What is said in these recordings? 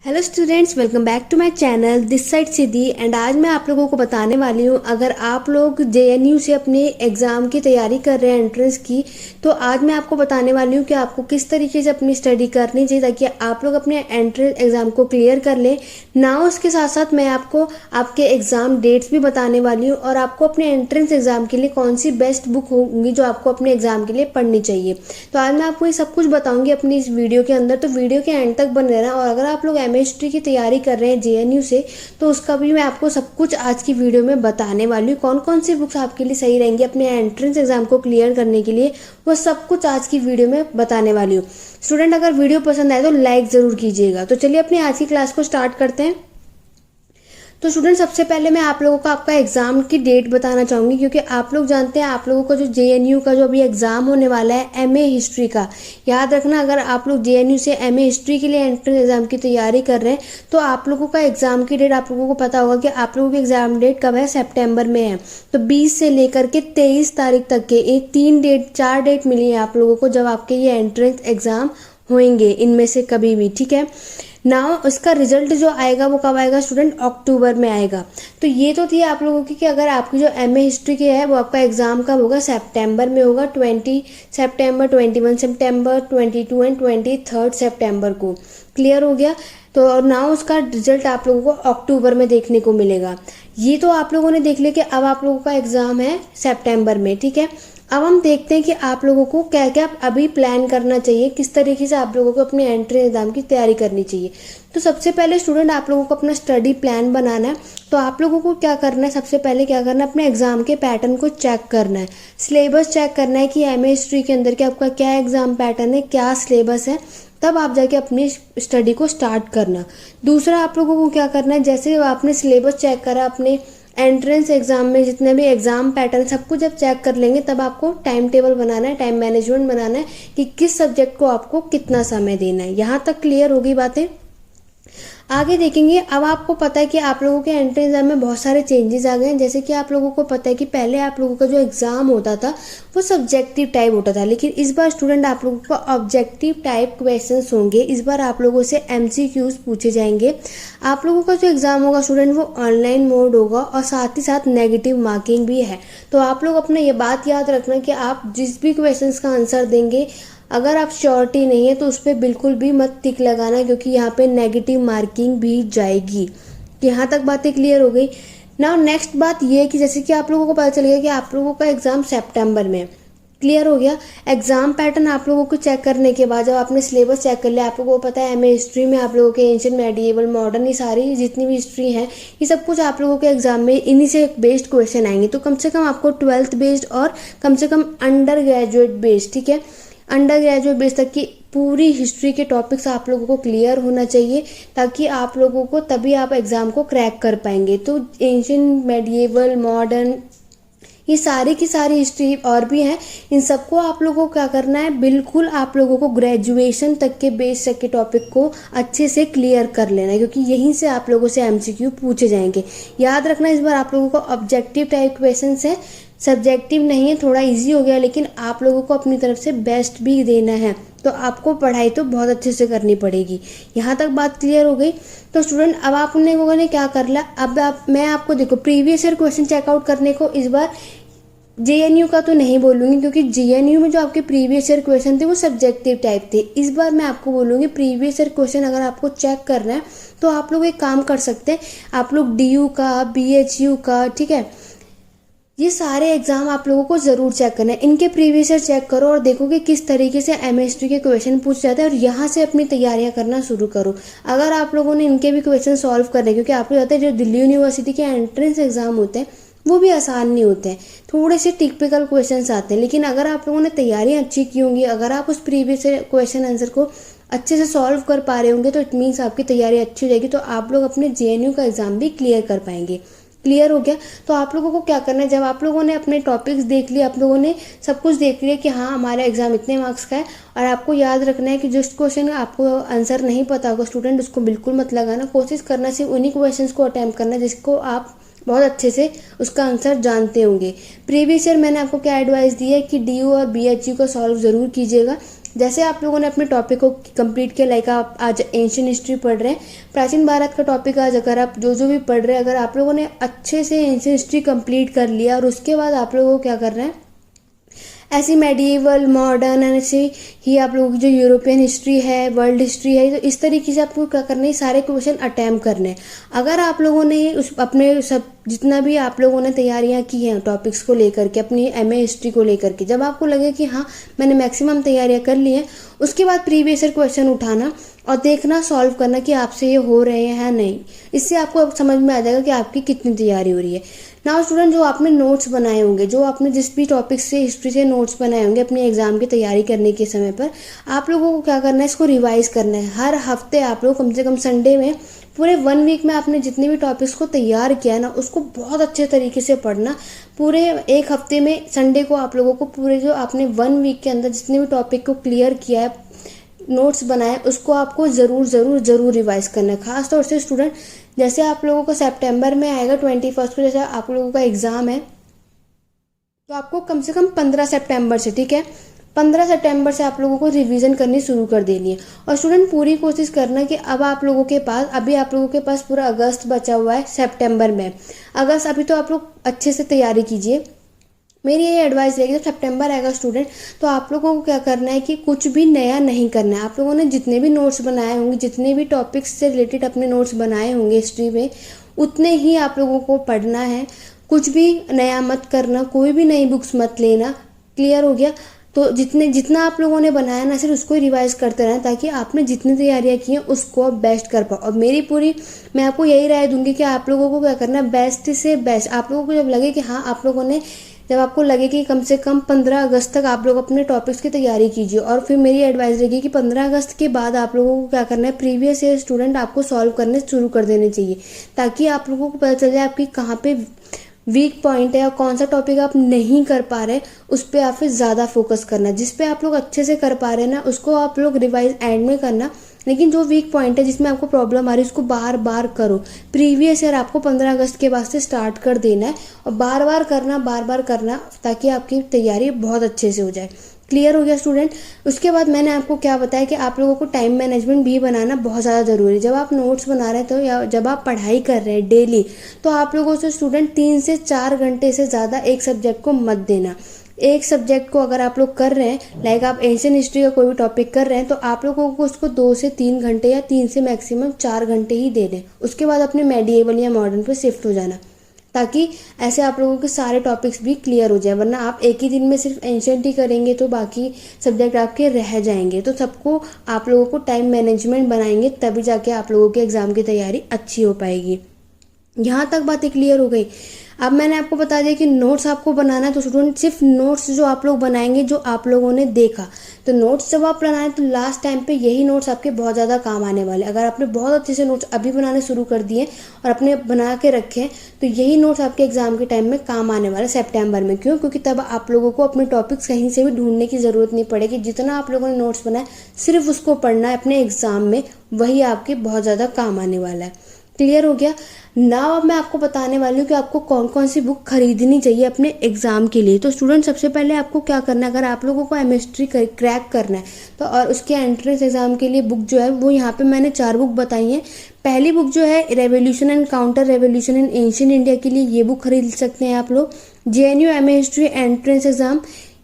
Hello students, welcome back to my channel this side Siddhi. And आज मैं आप लोगों को बताने वाली हूँ, अगर आप लोग जेएनयू से अपने एग्ज़ाम की तैयारी कर रहे हैं एंट्रेंस की, तो आज मैं आपको बताने वाली हूँ कि आपको किस तरीके से अपनी स्टडी करनी चाहिए ताकि आप लोग अपने एंट्रेंस एग्ज़ाम को क्लियर कर लें ना। उसके साथ साथ मैं आपको आपके एग्ज़ाम डेट्स भी बताने वाली हूँ और आपको अपने एंट्रेंस एग्ज़ाम के लिए कौन सी बेस्ट बुक होंगी जो आपको अपने एग्ज़ाम के लिए पढ़नी चाहिए। तो आज मैं आपको ये सब कुछ बताऊँगी अपनी इस वीडियो के अंदर, तो वीडियो के एंड तक बने रहना। और अगर आप लोग हिस्ट्री की तैयारी कर रहे हैं जेएनयू से, तो उसका भी मैं आपको सब कुछ आज की वीडियो में बताने वाली हूँ। कौन कौन सी बुक्स आपके लिए सही रहेंगी अपने एंट्रेंस एग्जाम को क्लियर करने के लिए, वो सब कुछ आज की वीडियो में बताने वाली हूँ। स्टूडेंट, अगर वीडियो पसंद आए तो लाइक ज़रूर कीजिएगा। तो चलिए अपनी आज की क्लास को स्टार्ट करते हैं। तो स्टूडेंट, सबसे पहले मैं आप लोगों को आपका एग्ज़ाम की डेट बताना चाहूँगी, क्योंकि आप लोग जानते हैं आप लोगों का जो जेएनयू का जो अभी एग्ज़ाम होने वाला है एमए हिस्ट्री का, याद रखना अगर आप लोग जेएनयू से एमए हिस्ट्री के लिए एंट्रेंस एग्ज़ाम की तैयारी कर रहे हैं तो आप लोगों का एग्ज़ाम की डेट आप लोगों को पता होगा कि आप लोगों की एग्ज़ाम डेट कब है, सितंबर में है। तो 20 से लेकर के 23 तारीख तक के ये 4 डेट मिली है आप लोगों को जब आपके ये एंट्रेंस एग्ज़ाम होंगे, इनमें से कभी भी, ठीक है ना। उसका रिजल्ट जो आएगा वो कब आएगा स्टूडेंट, अक्टूबर में आएगा। तो ये तो थी आप लोगों की कि अगर आपकी जो एमए हिस्ट्री की है वो आपका एग्ज़ाम कब होगा, सितंबर में होगा, 20 सितंबर, 21 सितंबर, 22 एंड 23 सितंबर को। क्लियर हो गया। तो ना उसका रिजल्ट आप लोगों को अक्टूबर में देखने को मिलेगा। ये तो आप लोगों ने देख लिया कि अब आप लोगों का एग्ज़ाम है सितंबर में, ठीक है। अब हम देखते हैं कि आप लोगों को क्या क्या अभी प्लान करना चाहिए, किस तरीके से आप लोगों को अपने एंट्रेंस एग्जाम की तैयारी करनी चाहिए। तो सबसे पहले स्टूडेंट, आप लोगों को अपना स्टडी प्लान बनाना है। तो आप लोगों को क्या करना है, सबसे पहले क्या करना है, अपने एग्जाम के पैटर्न को चेक करना है, सिलेबस चेक करना है कि एमए हिस्ट्री के अंदर के आपका क्या एग्जाम पैटर्न है, क्या सिलेबस है, तब आप जाके अपनी स्टडी को स्टार्ट करना। दूसरा, आप लोगों को क्या करना है, जैसे आपने सिलेबस चेक करा अपने एंट्रेंस एग्जाम में जितने भी एग्जाम पैटर्न सब कुछ जब चेक कर लेंगे, तब आपको टाइम टेबल बनाना है, टाइम मैनेजमेंट बनाना है कि किस सब्जेक्ट को आपको कितना समय देना है। यहाँ तक क्लियर होगी बातें। आगे देखेंगे। अब आपको पता है कि आप लोगों के एंट्रेंस एग्जाम में बहुत सारे चेंजेस आ गए हैं। जैसे कि आप लोगों को पता है कि पहले आप लोगों का जो एग्जाम होता था वो सब्जेक्टिव टाइप होता था, लेकिन इस बार स्टूडेंट आप लोगों को ऑब्जेक्टिव टाइप क्वेश्चंस होंगे। इस बार आप लोगों से एमसीक्यूज पूछे जाएंगे। आप लोगों का जो एग्जाम होगा स्टूडेंट वो ऑनलाइन मोड होगा और साथ ही साथ नेगेटिव मार्किंग भी है। तो आप लोग अपना ये बात याद रखना कि आप जिस भी क्वेश्चन का आंसर देंगे, अगर आप श्योरिटी नहीं है तो उस पर बिल्कुल भी मत टिक लगाना, क्योंकि यहाँ पे नेगेटिव मार्किंग भी जाएगी। यहाँ तक बातें क्लियर हो गई ना। नेक्स्ट बात ये है कि जैसे कि आप लोगों को पता चल गया कि आप लोगों का एग्जाम सितंबर में, क्लियर हो गया। एग्जाम पैटर्न आप लोगों को चेक करने के बाद जब आपने सिलेबस चेक कर लिया, आप लोगों को पता है एमए हिस्ट्री में आप लोगों के एंशिएंट, मेडिएवल, मॉडर्न, ये सारी जितनी भी हिस्ट्री है ये सब कुछ आप लोगों के एग्जाम में इन्हीं से बेस्ड क्वेश्चन आएंगे। तो कम से कम आपको 12th बेस्ड और कम से कम अंडर ग्रेजुएट बेस्ड, ठीक है, अंडर ग्रेजुएट बेस तक की पूरी हिस्ट्री के टॉपिक्स आप लोगों को क्लियर होना चाहिए, ताकि आप लोगों को तभी आप एग्ज़ाम को क्रैक कर पाएंगे। तो एंशिएंट, मेडिएवल, मॉडर्न, ये सारी की सारी हिस्ट्री और भी हैं, इन सबको आप लोगों को क्या करना है, बिल्कुल आप लोगों को ग्रेजुएशन तक के बेस तक के टॉपिक को अच्छे से क्लियर कर लेना है, क्योंकि यहीं से आप लोगों से एमसीक्यू पूछे जाएंगे। याद रखना इस बार आप लोगों को ऑब्जेक्टिव टाइप क्वेश्चन है, सब्जेक्टिव नहीं है, थोड़ा इजी हो गया, लेकिन आप लोगों को अपनी तरफ से बेस्ट भी देना है। तो आपको पढ़ाई तो बहुत अच्छे से करनी पड़ेगी। यहाँ तक बात क्लियर हो गई। तो स्टूडेंट, अब आप लोगों ने क्या कर लिया, अब मैं आपको देखो प्रीवियस ईयर क्वेश्चन चेकआउट करने को इस बार जेएनयू का तो नहीं बोलूँगी, क्योंकि जेएनयू में जो आपके प्रीवियस ईयर क्वेश्चन थे वो सब्जेक्टिव टाइप थे। इस बार मैं आपको बोलूँगी प्रीवियस ईयर क्वेश्चन अगर आपको चेक करना है तो आप लोग एक काम कर सकते हैं, आप लोग डीयू का, बीएचयू का, ठीक है, ये सारे एग्जाम आप लोगों को ज़रूर चेक करना है। इनके प्रीवियस ईयर चेक करो और देखो कि किस तरीके से एमएसटी के क्वेश्चन पूछ जाते हैं, और यहाँ से अपनी तैयारियां करना शुरू करो। अगर आप लोगों ने इनके भी क्वेश्चन सॉल्व करने, क्योंकि आप लोग जाते हैं जो दिल्ली यूनिवर्सिटी के एंट्रेंस एग्जाम होते हैं वो भी आसान नहीं होते हैं, थोड़े से टिपिकल क्वेश्चन आते हैं। लेकिन अगर आप लोगों ने तैयारियाँ अच्छी की होंगी, अगर आप उस प्रीवियस क्वेश्चन आंसर को अच्छे से सॉल्व कर पा रहे होंगे, तो इट मीन्स आपकी तैयारी अच्छी हो जाएगी, तो आप लोग अपने जेएनयू का एग्जाम भी क्लियर कर पाएंगे। क्लियर हो गया। तो आप लोगों को क्या करना है, जब आप लोगों ने अपने टॉपिक्स देख लिए, आप लोगों ने सब कुछ देख लिया कि हाँ हमारा एग्जाम इतने मार्क्स का है, और आपको याद रखना है कि जिस क्वेश्चन आपको आंसर नहीं पता होगा स्टूडेंट, उसको बिल्कुल मत लगाना। कोशिश करना सिर्फ उन्हीं क्वेश्चंस को अटैम्प्ट करना जिसको आप बहुत अच्छे से उसका आंसर जानते होंगे। प्रीवियस ईयर मैंने आपको क्या एडवाइस दी है कि डीयू और बीएचयू का सॉल्व ज़रूर कीजिएगा। जैसे आप लोगों ने अपने टॉपिक को कंप्लीट किया, लाइक आप आज एंशियंट हिस्ट्री पढ़ रहे हैं, प्राचीन भारत का टॉपिक आज अगर आप जो भी पढ़ रहे हैं, अगर आप लोगों ने अच्छे से एंशियंट हिस्ट्री कंप्लीट कर लिया और उसके बाद आप लोगों को क्या करना है, ऐसी मेडिएवल मॉडर्न एंड ऐसे ही आप लोगों की जो यूरोपियन हिस्ट्री है, वर्ल्ड हिस्ट्री है, तो इस तरीके से आपको क्या करना है, सारे क्वेश्चन अटैम्प्ट करने हैं। अगर आप लोगों ने उस अपने सब जितना भी आप लोगों ने तैयारियां की हैं टॉपिक्स को लेकर के, अपनी एमए हिस्ट्री को लेकर के, जब आपको लगे कि हाँ मैंने मैक्सिमम तैयारियां कर ली हैं, उसके बाद प्रीवियस ईयर क्वेश्चन उठाना और देखना, सॉल्व करना कि आपसे ये हो रहे हैं या नहीं। इससे आपको समझ में आ जाएगा कि आपकी कितनी तैयारी हो रही है। नाउ स्टूडेंट, जो आपने नोट्स बनाए होंगे, जो आपने जिस भी टॉपिक से हिस्ट्री से नोट्स बनाए होंगे अपने एग्जाम की तैयारी करने के समय पर, आप लोगों को क्या करना है, इसको रिवाइज करना है। हर हफ्ते आप लोग कम से कम संडे में पूरे 1 वीक में आपने जितने भी टॉपिक्स को तैयार किया ना, उसको बहुत अच्छे तरीके से पढ़ना। पूरे 1 हफ्ते में संडे को आप लोगों को पूरे जो आपने 1 वीक के अंदर जितने भी टॉपिक को क्लियर किया है, नोट्स बनाए, उसको आपको ज़रूर रिवाइज करना है। खास तौर से स्टूडेंट, जैसे आप लोगों को सितंबर में आएगा 21 को, जैसे आप लोगों का एग्ज़ाम है, तो आपको कम से कम 15 सितंबर से, ठीक है, 15 सितंबर से आप लोगों को रिवीजन करनी शुरू कर देनी है। और स्टूडेंट पूरी कोशिश करना कि अब आप लोगों के पास, अभी आप लोगों के पास पूरा अगस्त बचा हुआ है, सितंबर में अगस्त, अभी तो आप लोग अच्छे से तैयारी कीजिए। मेरी ये एडवाइस रहेगी, जब सितंबर आएगा स्टूडेंट, तो आप लोगों को क्या करना है कि कुछ भी नया नहीं करना है। आप लोगों ने जितने भी नोट्स बनाए होंगे, जितने भी टॉपिक्स से रिलेटेड अपने नोट्स बनाए होंगे हिस्ट्री में, उतने ही आप लोगों को पढ़ना है। कुछ भी नया मत करना, कोई भी नई बुक्स मत लेना। क्लियर हो गया? तो जितना आप लोगों ने बनाया ना, सिर्फ उसको ही रिवाइज करते रहना, ताकि आपने जितनी तैयारियां की हैं उसको आप बेस्ट कर पाओ। और मैं आपको यही राय दूंगी कि आप लोगों को क्या करना है, बेस्ट से बेस्ट। आप लोगों को जब लगे कि हाँ, आप लोगों ने, जब आपको लगे कि कम से कम 15 अगस्त तक आप लोग अपने टॉपिक्स की तैयारी कीजिए। और फिर मेरी एडवाइस रहेगी कि 15 अगस्त के बाद आप लोगों को क्या करना है, प्रीवियस ईयर स्टूडेंट आपको सॉल्व करने शुरू कर देने चाहिए, ताकि आप लोगों को पता चल जाए आपकी कहाँ पे वीक पॉइंट है और कौन सा टॉपिक आप नहीं कर पा रहे, उस पर आप फिर ज़्यादा फोकस करना। जिस पे आप लोग अच्छे से कर पा रहे हैं ना, उसको आप लोग रिवाइज एंड में करना। लेकिन जो वीक पॉइंट है, जिसमें आपको प्रॉब्लम आ रही है, उसको बार बार करो। प्रीवियस ईयर आपको 15 अगस्त के बाद से स्टार्ट कर देना है और बार बार करना, ताकि आपकी तैयारी बहुत अच्छे से हो जाए। क्लियर हो गया स्टूडेंट? उसके बाद मैंने आपको क्या बताया कि आप लोगों को टाइम मैनेजमेंट भी बनाना बहुत ज़्यादा ज़रूरी है। जब आप नोट्स बना रहे हैं तो, या जब आप पढ़ाई कर रहे हैं डेली, तो आप लोगों से स्टूडेंट 3 से 4 घंटे से ज़्यादा एक सब्जेक्ट को मत देना। एक सब्जेक्ट को अगर आप लोग कर रहे हैं, लाइक आप एंशियंट हिस्ट्री का कोई भी टॉपिक कर रहे हैं, तो आप लोगों को उसको 2 से 3 घंटे या 3 से मैक्सिमम 4 घंटे ही दे दें। उसके बाद अपने मेडिएवल या मॉडर्न पे शिफ्ट हो जाना, ताकि ऐसे आप लोगों के सारे टॉपिक्स भी क्लियर हो जाए। वरना आप एक ही दिन में सिर्फ एंशियंट ही करेंगे तो बाकी सब्जेक्ट आपके रह जाएंगे। तो सबको आप लोगों को टाइम मैनेजमेंट बनाएंगे, तभी जाके आप लोगों के एग्ज़ाम की तैयारी अच्छी हो पाएगी। यहाँ तक बातें क्लियर हो गई। अब मैंने आपको बता दिया कि नोट्स आपको बनाना है, तो स्टूडेंट सिर्फ नोट्स जो आप लोग बनाएंगे जो आप लोगों ने देखा, तो नोट्स जब आप बनाएं तो लास्ट टाइम पे यही नोट्स आपके बहुत ज़्यादा काम आने वाले। अगर आपने बहुत अच्छे से नोट्स अभी बनाने शुरू कर दिए और अपने बना के रखे, तो यही नोट्स आपके एग्जाम के टाइम में काम आने वाले सितंबर में। क्यों? क्योंकि तब आप लोगों को अपने टॉपिक्स कहीं से भी ढूंढने की ज़रूरत नहीं पड़ेगी। जितना आप लोगों ने नोट्स बनाए, सिर्फ उसको पढ़ना है अपने एग्जाम में, वही आपके बहुत ज़्यादा काम आने वाला है। क्लियर हो गया? नाउ अब मैं आपको बताने वाली हूँ कि आपको कौन कौन सी बुक खरीदनी चाहिए अपने एग्जाम के लिए। तो स्टूडेंट, सबसे पहले आपको क्या करना है, अगर आप लोगों को केमिस्ट्री क्रैक करना है तो, और उसके एंट्रेंस एग्जाम के लिए बुक जो है वो यहाँ पे मैंने 4 बुक बताई हैं। पहली बुक जो है revolution and counter revolution in ancient India के लिए, ये बुक खरीद सकते हैं आप लोग। JNU MA history entrance exam,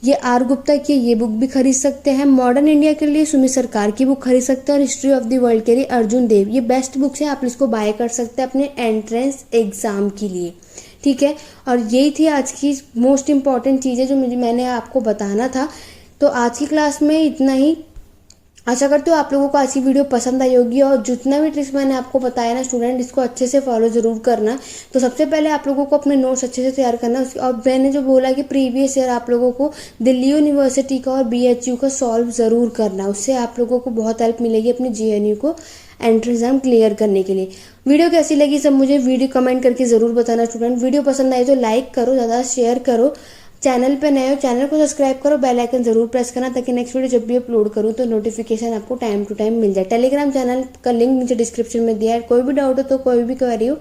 ये R गुप्ता की ये बुक भी खरीद सकते हैं। मॉडर्न इंडिया के लिए सुमित सरकार की बुक खरीद सकते हैं। और हिस्ट्री ऑफ द वर्ल्ड के लिए अर्जुन देव, ये बेस्ट बुक्स हैं, आप इसको बाय कर सकते हैं अपने एंट्रेंस एग्जाम के लिए। ठीक है, और यही थी आज की मोस्ट इंपॉर्टेंट चीज़ें जो मैंने आपको बताना था। तो आज की क्लास में इतना ही। आशा करती हूँ आप लोगों को आज की वीडियो पसंद आई होगी, और जितना भी ट्रिक्स मैंने आपको बताया ना स्टूडेंट, इसको अच्छे से फॉलो ज़रूर करना। तो सबसे पहले आप लोगों को अपने नोट्स अच्छे से तैयार करना। और मैंने जो बोला कि प्रीवियस ईयर आप लोगों को दिल्ली यूनिवर्सिटी का और BHU का सॉल्व ज़रूर करना, उससे आप लोगों को बहुत हेल्प मिलेगी अपनी JNU को एंट्रेंस एग्जाम क्लियर करने के लिए। वीडियो कैसी लगी सब मुझे वीडियो कमेंट करके ज़रूर बताना स्टूडेंट। वीडियो पसंद आई तो लाइक करो, ज़्यादा शेयर करो। चैनल पे नए हो, चैनल को सब्सक्राइब करो, बेल आइकन जरूर प्रेस करना, ताकि नेक्स्ट वीडियो जब भी अपलोड करूँ तो नोटिफिकेशन आपको टाइम टू टाइम मिल जाए। टेलीग्राम चैनल का लिंक नीचे डिस्क्रिप्शन में दिया है। कोई भी डाउट हो तो, कोई भी क्वेरी हो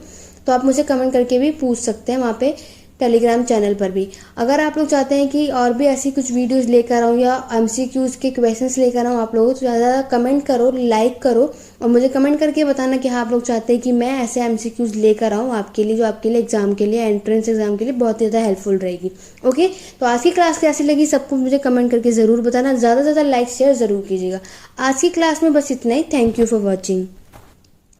तो आप मुझे कमेंट करके भी पूछ सकते हैं वहाँ पे। टेलीग्राम चैनल पर भी। अगर आप लोग चाहते हैं कि और भी ऐसी कुछ वीडियोस लेकर आऊँ या एमसीक्यूज़ के क्वेश्चंस लेकर आऊँ आप लोगों, तो ज़्यादा कमेंट करो, लाइक करो और मुझे कमेंट करके बताना कि हाँ आप लोग चाहते हैं कि मैं ऐसे एमसीक्यूज़ लेकर आऊँ आपके लिए, जो आपके लिए एग्जाम के लिए, एंट्रेंस एग्जाम के लिए बहुत ज़्यादा हेल्पफुल रहेगी। ओके, तो आज की क्लास कैसी लगी सबको मुझे कमेंट करके ज़रूर बताना, ज़्यादा से ज़्यादा लाइक शेयर ज़रूर कीजिएगा। आज की क्लास में बस इतना ही। Thank you for watching.